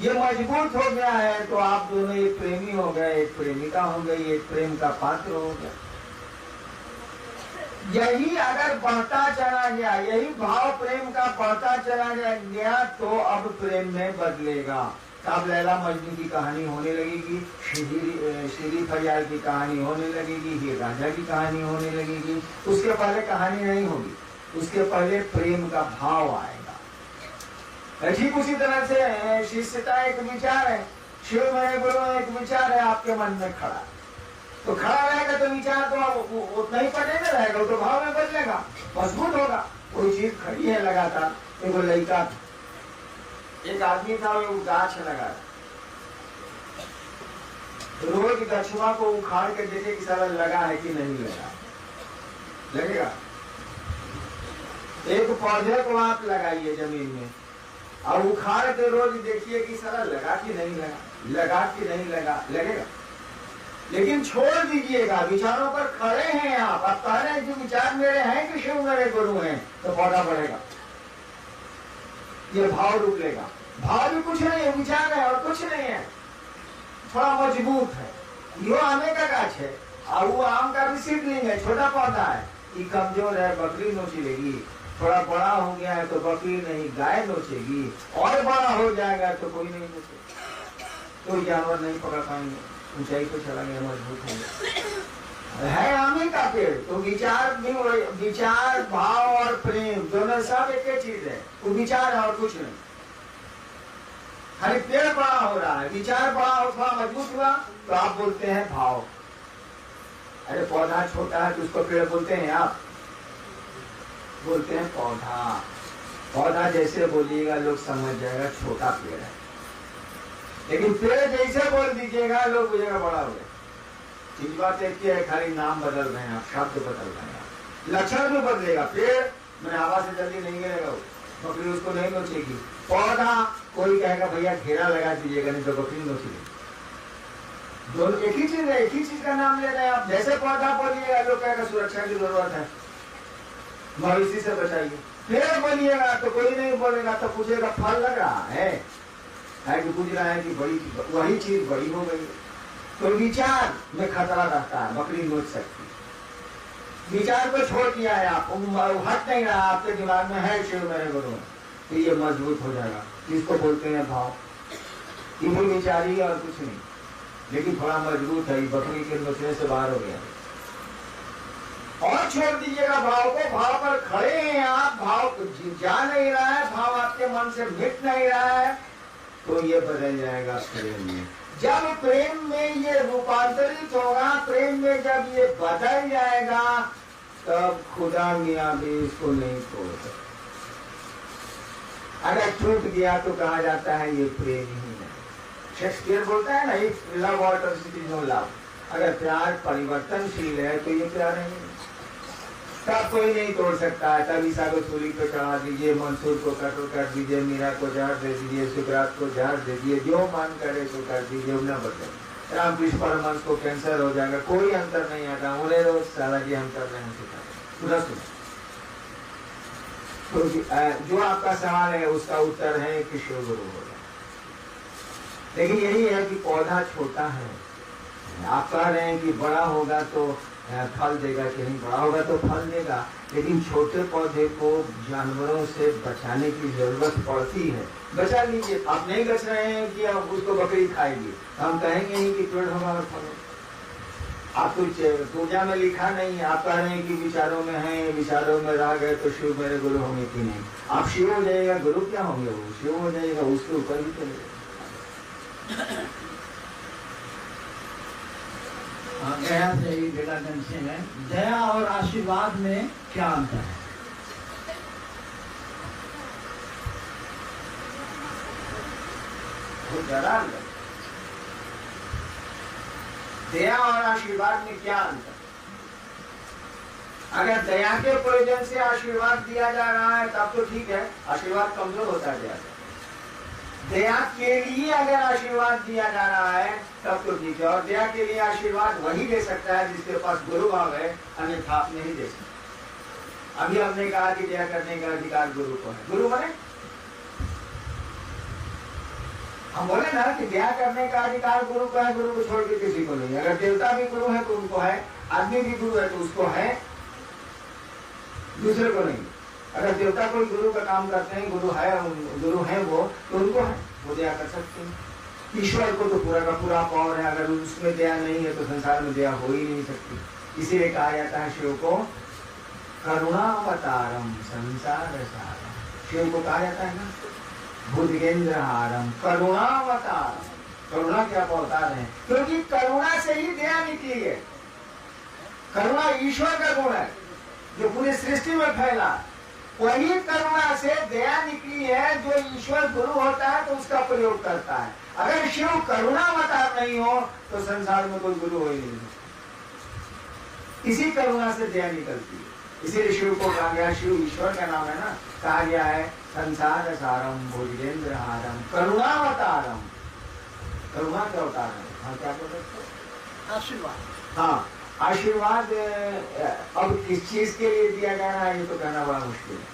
ये मजबूत हो गया है तो आप दोनों एक प्रेमी हो गए, एक प्रेमिका हो गई, एक प्रेम का पात्र हो गया। यही अगर बढ़ता चला गया, यही भाव प्रेम का बढ़ता चला गया तो अब प्रेम में बदलेगा। तब लैला मजनू की कहानी होने लगेगी, श्री फरियाद की कहानी होने लगेगी, हीर रांझा की कहानी होने लगेगी। उसके पहले कहानी नहीं होगी, उसके पहले प्रेम का भाव आएगा। ठीक उसी तरह से शिष्यता एक विचार है, शिव मेरे गुरु एक विचार है आपके मन में खड़ा, तो खड़ा रहेगा तो विचार तो उतना ही पटेगा रहेगा, तो भाव में बदलेगा, मजबूत होगा। कोई चीज खड़ी है लगातार, देखो लड़का एक आदमी था वो गाछ लगा, रोज गछुआ को उखाड़ के देखे कि सारा लगा है कि नहीं लगा, लगेगा। एक पौधे को आप लगाइए जमीन में और उखाड़ के रोज देखिए कि सारा लगा कि नहीं लगा, लगा कि नहीं लगा, लगेगा। लेकिन छोड़ दीजिएगा, विचारों पर खड़े हैं आप, अब कह रहे हैं जो विचार मेरे हैं कि शिव मेरे गुरु हैं, तो पौधा बढ़ेगा, ये भाव रुक लेगा। भाव भी कुछ नहीं है, विचार है और कुछ नहीं है, थोड़ा मजबूत है। यो आमे का गाछ है और वो आम का भी सीडलिंग है, छोटा पौधा है, ये कमजोर है, बकरी नोची लेगी। थोड़ा बड़ा हो गया है तो बकरी नहीं गाय नोचेगी, और बड़ा हो जाएगा तो कोई नहीं नोचेगा, कोई जानवर नहीं पकड़ पाएंगे, ऊंचाई पे चला गया, मजबूत हो गया। है आमे का पेड़ तो विचार भी, विचार भाव और प्रेम दोनों सब एक ही चीज है, वो विचार है और कुछ नहीं। खाली पेड़ बड़ा हो रहा है, विचार बड़ा हो, थोड़ा मजबूत हुआ तो आप बोलते हैं भाव। अरे पौधा छोटा है तो उसको पेड़ बोलते हैं, आप बोलते हैं पौधा। पौधा जैसे बोलिएगा लोग समझ जाएगा छोटा पेड़ है, लेकिन पेड़ जैसे बोल दीजिएगा लोग बुझेगा बड़ा हो गया। चीज बात एक है, खाली नाम बदल रहे हैं आप, शब्द बदल रहे हैं आप, लक्षण भी बदलेगा। पेड़ मैंने हवा से जल्दी नहीं गिरेगा, बकरी उसको नहीं नोचेगी। पौधा कोई कहेगा भैया घेरा लगा दीजिएगा, नहीं तो बकरी नोचेगी। दोनों एक ही चीज है, एक ही चीज का नाम ले रहे हैं आप। जैसे पौधा बोलिएगा लोग कहेगा सुरक्षा की जरूरत है, मवेशी से बचाइए। पेड़ बोलिएगा तो कोई नहीं बोलेगा, तो पूछेगा फल लग रहा है कि पूछ रहा है कि बड़ी, वही चीज बड़ी हो गई। तो विचार में खतरा रहता है, बकरी नोच सकती। विचार को छोड़ दिया है आप, हट नहीं रहा, आपके दिमाग में है शिव मेरे गुरु, तो ये मजबूत हो जाएगा। इसको बोलते हैं भाव। ये विचार ही और कुछ नहीं, लेकिन थोड़ा मजबूत है, बकरी के नोचने से बाहर हो गया। और छोड़ दीजिएगा भाव को, भाव पर खड़े हैं आप, भाव जा नहीं रहा है, भाव आपके मन से मिट नहीं रहा है, तो ये बदल जाएगा प्रेम में। जब प्रेम में ये रूपांतरित होगा, प्रेम में जब ये बदल जाएगा, तब खुदा मियां भी इसको नहीं तोड़ सकते। अगर टूट गया तो कहा जाता है ये प्रेम ही नहीं। शेक्सपियर बोलता है ना, if love alters it is no love. अगर प्यार परिवर्तनशील है तो ये प्यार नहीं है, तब कोई नहीं तोड़ सकता है। तब ईसा को सूली पे चढ़ा दीजिए, मंसूर को कत्ल कर दीजिए, मीरा को जहर दे दीजिए, सुकरात को जहर दे दीजिए, जो मन करे तो कर दीजिए, न बदले। रामकृष्ण परमहंस को कैंसर हो जाएगा, कोई अंतर नहीं आता। उन्हें रोज साला जी हम कर रहे हैं पूरा सुन। तो जो आपका सवाल है उसका उत्तर है कि शिव गुरु होगा। लेकिन यही है कि पौधा छोटा है, आप कह रहे हैं कि बड़ा होगा तो फल देगा, कि नहीं बड़ा होगा तो फल देगा, लेकिन छोटे पौधे को जानवरों से बचाने की जरूरत पड़ती है। बचा लीजिए, आप नहीं बच रहे हैं कि अब उसको बकरी खाएगी, हम कहेंगे नहीं कि पेड़ होगा और फल होगा। आप कुछ पूजा में लिखा नहीं है, आप कह रहे हैं कि विचारों में है, विचारों में रह गए तो शिव मेरे गुरु होंगे कि नहीं। आप शिव हो जाएगा, गुरु क्या होंगे, वो शिव हो जाएगा, उसके ऊपर ही चलेगा। गया से ही विवेकानंद से है, दया और आशीर्वाद में क्या अंतर है? दया और आशीर्वाद में क्या अंतर? अगर दया के प्रयोजन से आशीर्वाद दिया जा रहा है तब तो ठीक है, आशीर्वाद कमजोर होता जाएगा। दया के लिए अगर आशीर्वाद दिया जा रहा है तब तो ठीक है, और दया के लिए आशीर्वाद वही दे सकता है जिसके पास गुरु भाव है, अन्यथा आप नहीं दे सकते। अभी हमने कहा कि दया करने का अधिकार गुरु को है। गुरु माने हम बोले ना कि ब्याह करने का अधिकार गुरु का है, गुरु को छोड़ के किसी को नहीं। अगर देवता भी गुरु है तो उनको है, आदमी भी गुरु है तो उसको है, दूसरे को नहीं। अगर देवता कोई गुरु का काम करते हैं, गुरु है वो, तो उनको है, वो दया कर सकते हैं। ईश्वर को तो पूरा का पूरा पावर है, अगर उसमें दया नहीं है तो संसार में दया हो ही नहीं सकती। इसीलिए कहा जाता है शिव को करुणावतारम संसार सारम। शिव को कहा जाता है ना भुजगेंद्रहारम करुणावतारम। करुणा के अवतार है, क्योंकि करुणा से ही दया निकली है। करुणा ईश्वर का गुण है जो पूरी सृष्टि में फैला, वही करुणा से दया निकली है। जो ईश्वर गुरु होता है तो उसका प्रयोग करता है। अगर शिव करुणावतार नहीं हो तो संसार में कोई गुरु हो ही नहीं। इसी करुणा से दया निकलती है, इसीलिए शिव को कहा गया, शिव ईश्वर का नाम है ना, कहा गया है संसार सारम भुजगेंद्रहारम करुणावतारम। करुणा का अवतार है। हाँ, क्या बोल रहे? आशीर्वाद। हाँ, आशीर्वाद अब किस चीज के लिए दिया जा रहा है ये तो कहना बड़ा मुश्किल है।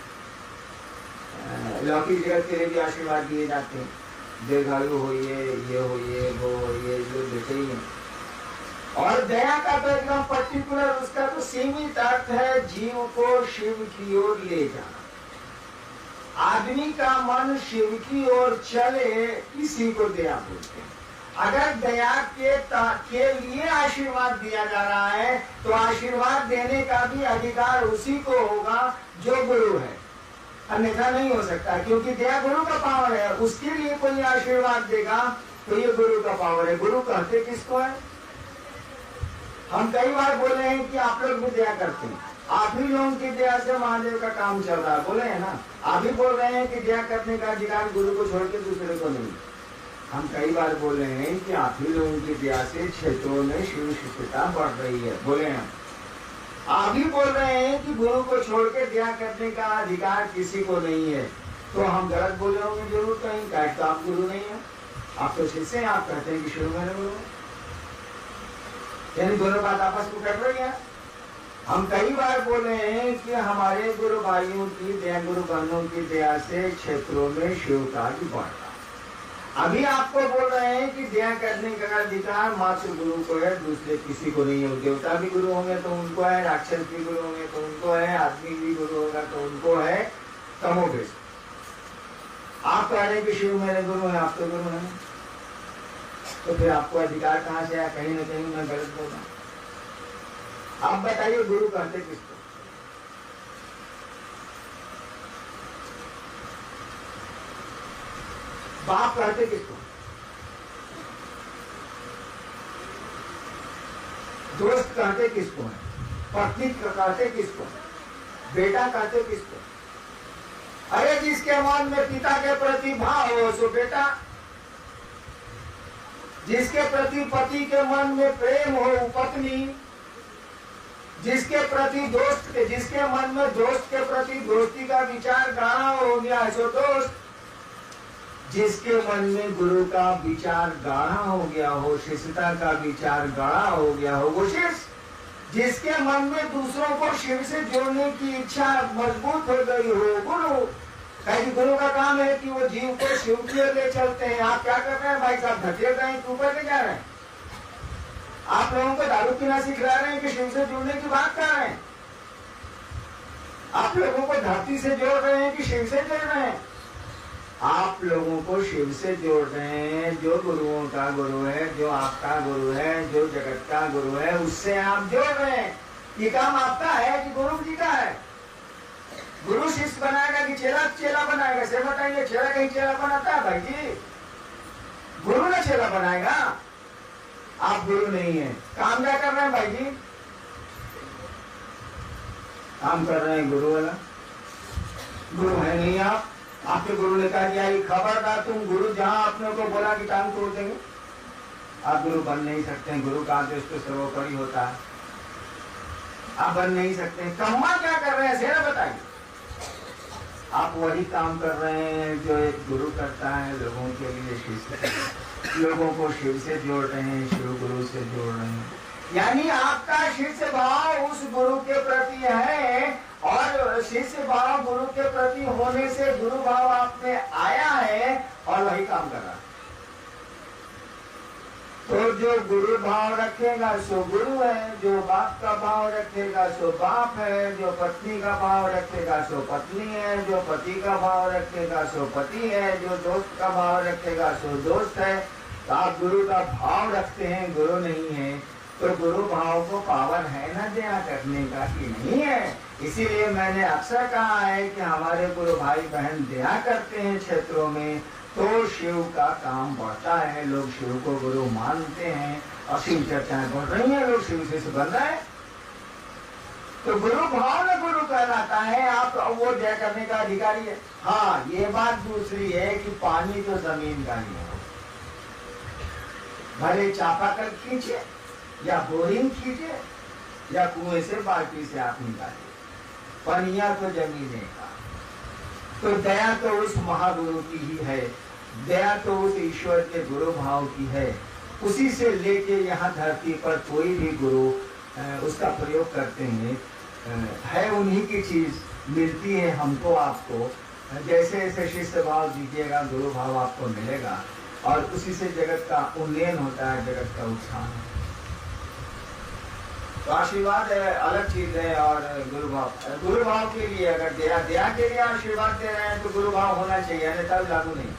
लौकिक जगत के लिए भी आशीर्वाद दिए जाते हैं, दीर्घायु होइए, ये होइए, वो होइए, जो देते ही हैं। और दया का तो एकदम पर्टिकुलर, उसका तो सीमित अर्थ है जीव को शिव की ओर ले जाना। आदमी का मन शिव की ओर चले, इसी को दया बोलते हैं। अगर दया के लिए आशीर्वाद दिया जा रहा है तो आशीर्वाद देने का भी अधिकार उसी को होगा जो गुरु है, अन्यथा नहीं हो सकता। क्योंकि दया गुरु का पावर है, उसके लिए कोई आशीर्वाद देगा तो ये गुरु का पावर है। गुरु कहते किसको है? हम कई बार बोले हैं कि आप लोग भी दया करते हैं, आप ही लोगों की दया से महादेव का काम चल रहा है, बोले हैं ना। आप ही बोल रहे हैं कि दया करने का अधिकार गुरु को छोड़ के दूसरे को नहीं। हम कई बार बोले हैं कि आप ही लोगों की दया से क्षेत्रों में शिव शिष्यता बढ़ रही है, बोले हैं। आप ही बोल रहे हैं कि गुरु को छोड़ के दया करने का अधिकार किसी को नहीं है, तो हम गलत बोले होंगे जरूर कहीं। क्या तो आप गुरु नहीं है, आप तो शिष्य हैं, आप कहते हैं कि शिव मैंने गुरु, यानी दोनों बात आपस में कर रही है। हम कई बार बोले हैं कि हमारे गुरु भाइयों की दया, गुरु बहनों की दया से क्षेत्रों में शिव का भी बढ़ रहा। अभी आपको बोल रहे हैं कि दया करने का अधिकार मात्र गुरु को है, दूसरे किसी को नहीं है। देवता भी गुरु होंगे तो उनको है, राक्षस भी गुरु होंगे तो उनको है, आदमी भी गुरु होगा तो उनको है, कमोबेश। आप कह रहे हैं कि शिव मेरे गुरु है, आप तो गुरु हैं, तो फिर आपको अधिकार कहाँ से आया? कहीं ना कहीं मैं गलत बोल रहा हूँ। आप बताइए गुरु कहते किसको? बाप कहते किसको? दोस्त कहते किसको है? पत्नी कहते किसको? बेटा कहते किसको? अरे जिसके मन में पिता के प्रति भाव हो सो बेटा, जिसके प्रति पति के मन में प्रेम हो पत्नी, जिसके प्रति दोस्त के, जिसके मन में दोस्त के प्रति दोस्ती का विचार गाढ़ा हो गया सो दोस्त, जिसके मन में गुरु का विचार गाढ़ा हो गया हो, शिष्यता का विचार गाढ़ा हो गया हो वो शिष्य, जिसके मन में दूसरों को शिव से जोड़ने की इच्छा मजबूत हो गई हो गुरु। कहीं गुरु का काम है कि वो जीव को शिव की ओर ले चलते हैं। आप क्या कर रहे हैं भाई साहब? धकेल रहे हैं, ऊपर ले जा रहे हैं। आप लोगों को दारू पीना सिखला रहे हैं कि शिव से जुड़ने की बात कर रहे हैं। आप लोगों को धरती से जोड़ रहे हैं कि शिव से जोड़ रहे हैं? आप लोगों को शिव से जोड़ रहे हैं, जो गुरुओं का गुरु है, जो आपका गुरु है, जो जगत का गुरु है, उससे आप जोड़ रहे हैं। ये काम आपका है कि गुरु जी का है? गुरु शिष्य बनाएगा कि चेला बनाएगा? से बताइए, चेला कहीं चेला बनाता है भाई जी? गुरु ने चेला बनाएगा। आप गुरु नहीं है, काम क्या कर रहे हैं भाई जी? काम कर रहे हैं गुरु वाला। गुरु है नहीं आप। आपके गुरु ने कहा दिया खबरदार, तुम गुरु जहां आपने को बोला कि टांग तोड़ देंगे, आप गुरु बन नहीं सकते। गुरु का आदेश तो सर्वोपरि होता है, आप बन नहीं सकते। कम्मा क्या कर रहे हैं सेना बताइए? आप वही काम कर रहे हैं जो एक गुरु करता है, लोगों के लिए शिष्य, लोगों को शिव से जोड़ रहे हैं, शिव गुरु से जोड़ रहे हैं। यानी आपका शिष्य भाव उस गुरु के प्रति है, और शिष्य भाव गुरु के प्रति होने से गुरु भाव आप में आया है और वही काम कर रहा है। तो जो गुरु भाव रखेगा सो गुरु है, जो बाप का भाव रखेगा सो बाप है, जो पत्नी का भाव रखेगा सो पत्नी है, जो पति का भाव रखेगा सो पति है, जो दोस्त का भाव रखेगा सो दोस्त है। तो आप गुरु का भाव रखते हैं, गुरु नहीं है, तो गुरु भाव को पावन है ना दया करने का कि नहीं है। इसीलिए मैंने अक्सर कहा है कि हमारे गुरु भाई बहन दया करते हैं क्षेत्रों में, तो शिव का काम बढ़ता है, लोग शिव को गुरु मानते हैं और शिव चर्चाएं बढ़ रही हैं, लोग शिव से बन रहे हैं। तो गुरु भाव में गुरु कहलाता है, आप वो दया करने का अधिकारी है। हाँ, ये बात दूसरी है कि पानी तो जमीन का ही है, भले चापाकल खींचे या बोरिंग खींचे या कुएं से बाल्टी से आप निकाले, पनिया तो जमीन का। तो दया तो उस महागुरु की ही है, दया तो उस ईश्वर के गुरु भाव की है। उसी से लेके यहाँ धरती पर कोई भी गुरु उसका प्रयोग करते हैं, है उन्हीं की चीज मिलती है हमको आपको। जैसे जैसे शिष्य भाव दीजिएगा गुरु भाव आपको मिलेगा, और उसी से जगत का उन्नयन होता है, जगत का उत्थान। तो आशीर्वाद अलग चीज है, और गुरु भाव के लिए अगर दया के लिए आशीर्वाद दे रहे हैं तो गुरु भाव होना चाहिए, अन्यथा लागू नहीं।